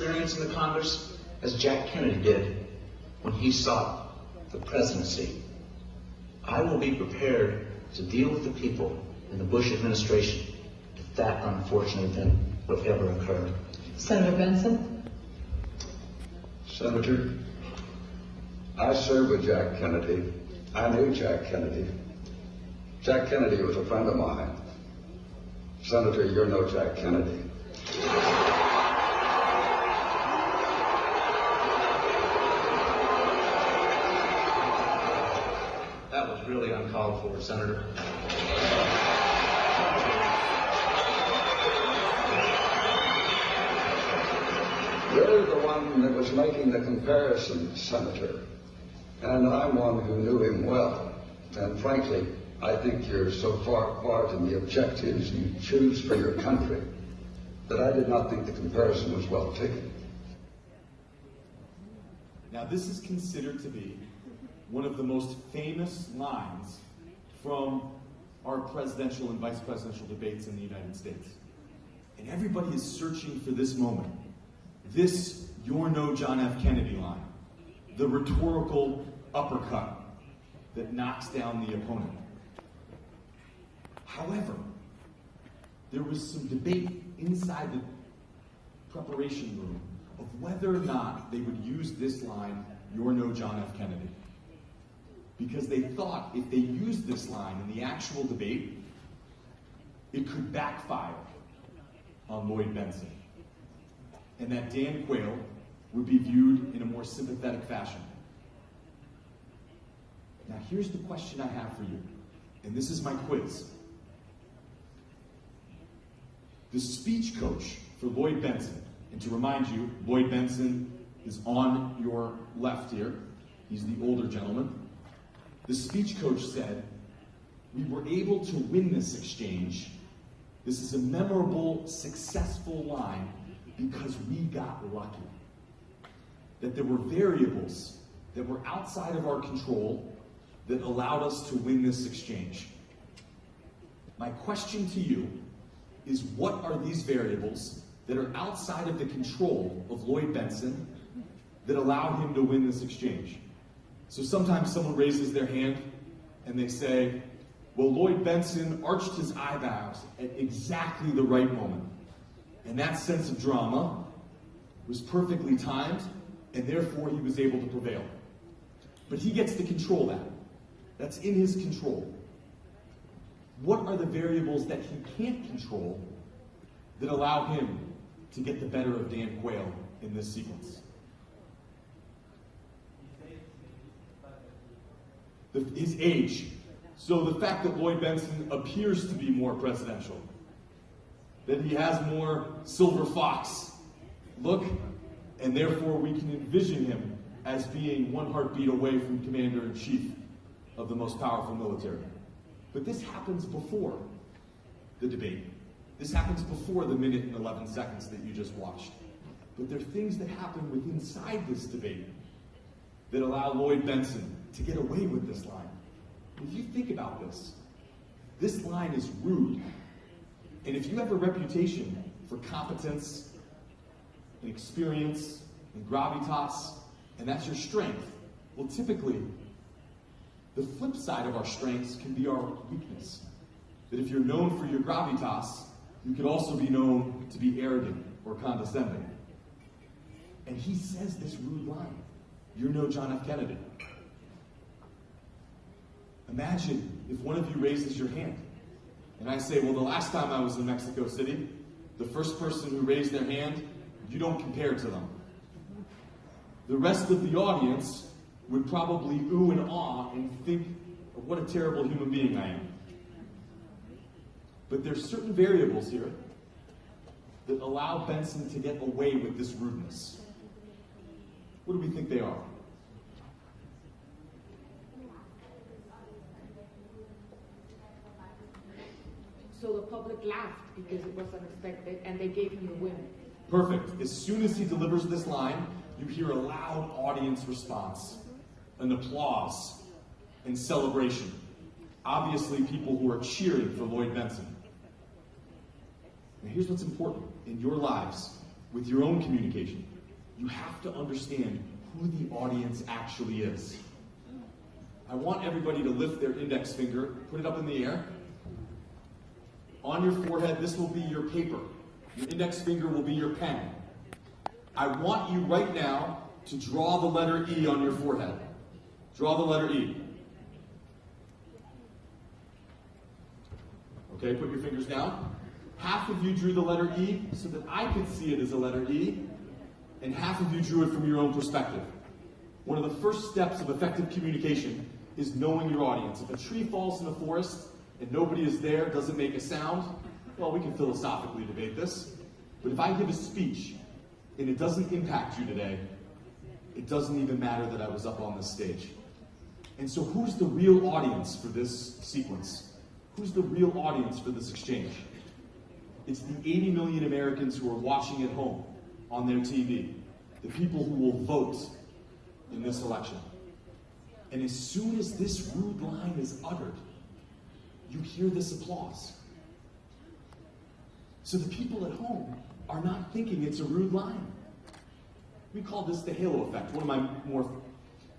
experience in the Congress as Jack Kennedy did when he sought the presidency. I will be prepared to deal with the people in the Bush administration if that unfortunate event would ever occur. Senator Benson? Senator, I served with Jack Kennedy. I knew Jack Kennedy. Jack Kennedy was a friend of mine. Senator, you're no Jack Kennedy. That was really uncalled for, Senator. You're the one that was making the comparison, Senator. And I'm one who knew him well. And frankly, I think you're so far apart in the objectives you choose for your country that I did not think the comparison was well taken. Now, this is considered to be one of the most famous lines from our presidential and vice presidential debates in the United States. And everybody is searching for this moment. This, "You're no John F. Kennedy" line. The rhetorical uppercut that knocks down the opponent. However, there was some debate inside the preparation room of whether or not they would use this line, "You're no John F. Kennedy." Because they thought if they used this line in the actual debate, it could backfire on Lloyd Benson. And that Dan Quayle would be viewed in a more sympathetic fashion. Now here's the question I have for you, and this is my quiz. The speech coach for Lloyd Benson, and to remind you, Lloyd Benson is on your left here. He's the older gentleman. The speech coach said, "We were able to win this exchange. This is a memorable, successful line because we got lucky." That there were variables that were outside of our control that allowed us to win this exchange. My question to you is, what are these variables that are outside of the control of Lloyd Benson that allow him to win this exchange? So sometimes someone raises their hand and they say, well, Lloyd Benson arched his eyebrows at exactly the right moment. And that sense of drama was perfectly timed, and therefore he was able to prevail. But he gets to control that. That's in his control. What are the variables that he can't control that allow him to get the better of Dan Quayle in this sequence? His age. So the fact that Lloyd Benson appears to be more presidential, that he has more silver fox look, and therefore we can envision him as being one heartbeat away from commander-in-chief of the most powerful military. But this happens before the debate. This happens before the minute and 11 seconds that you just watched. But there are things that happen within inside this debate that allow Lloyd Benson to get away with this line. If you think about this, this line is rude. And if you have a reputation for competence and experience and gravitas, and that's your strength, well, typically, the flip side of our strengths can be our weakness. That if you're known for your gravitas, you could also be known to be arrogant or condescending. And he says this rude line, "You're no John F. Kennedy." Imagine if one of you raises your hand, and I say, well, the last time I was in Mexico City, the first person who raised their hand, you don't compare to them. The rest of the audience would probably ooh and ah and think, what a terrible human being I am. But there's certain variables here that allow Benson to get away with this rudeness. What do we think they are? So the public laughed because it was unexpected, and they gave him the win. Perfect. As soon as he delivers this line, you hear a loud audience response, an applause, and celebration. Obviously, people who are cheering for Lloyd Benson. Now, here's what's important in your lives. with your own communication. You have to understand who the audience actually is. I want everybody to lift their index finger, put it up in the air. On your forehead, this will be your paper. Your index finger will be your pen. I want you right now to draw the letter E on your forehead. Draw the letter E. Okay, put your fingers down. Half of you drew the letter E so that I could see it as a letter E, and half of you drew it from your own perspective. One of the first steps of effective communication is knowing your audience. If a tree falls in a forest and nobody is there, doesn't make a sound, well, we can philosophically debate this. But if I give a speech and it doesn't impact you today, it doesn't even matter that I was up on this stage. And so who's the real audience for this sequence? Who's the real audience for this exchange? It's the 80 million Americans who are watching at home on their TV, the people who will vote in this election. And as soon as this rude line is uttered, you hear this applause. So the people at home are not thinking it's a rude line. We call this the halo effect. One of my more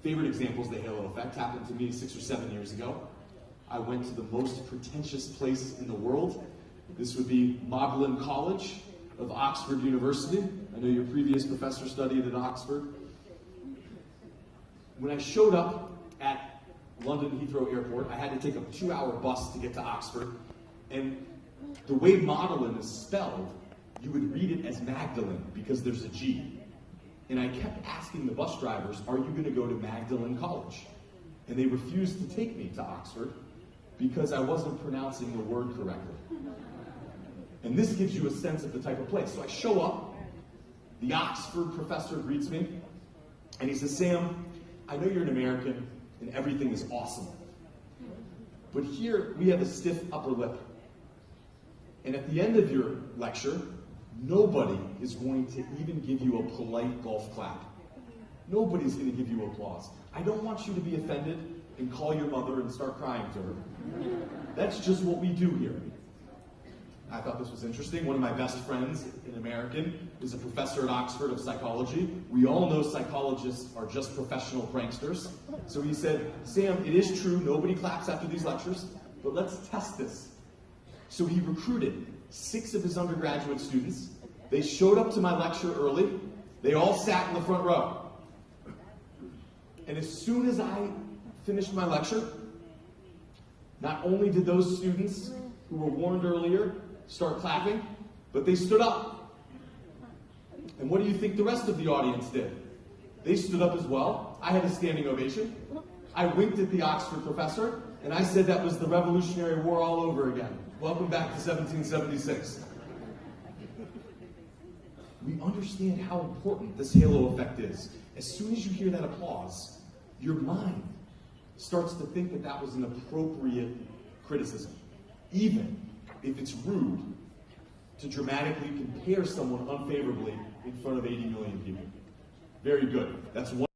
favorite examples of the halo effect happened to me 6 or 7 years ago. I went to the most pretentious place in the world. This would be Magdalen College of Oxford University. I know your previous professor studied at Oxford. When I showed up at London Heathrow Airport, I had to take a 2-hour bus to get to Oxford. And the way Magdalen is spelled, you would read it as Magdalen because there's a G. And I kept asking the bus drivers, are you going to go to Magdalen College? And they refused to take me to Oxford because I wasn't pronouncing the word correctly. And this gives you a sense of the type of place. So I show up, the Oxford professor greets me, and he says, Sam, I know you're an American and everything is awesome, but here we have a stiff upper lip. And at the end of your lecture, nobody is going to even give you a polite golf clap. Nobody's going to give you applause. I don't want you to be offended and call your mother and start crying to her. That's just what we do here. I thought this was interesting. One of my best friends, an American, is a professor at Oxford of psychology. We all know psychologists are just professional pranksters. So he said, Sam, it is true, nobody claps after these lectures, but let's test this. So he recruited 6 of his undergraduate students. They showed up to my lecture early. They all sat in the front row. And as soon as I finished my lecture, not only did those students who were warned earlier start clapping, but they stood up. And what do you think the rest of the audience did? They stood up as well. I had a standing ovation. I winked at the Oxford professor, and I said that was the Revolutionary War all over again. Welcome back to 1776. We understand how important this halo effect is. As soon as you hear that applause, your mind starts to think that that was an appropriate criticism, even if it's rude to dramatically compare someone unfavorably in front of 80 million people. Very good. That's one.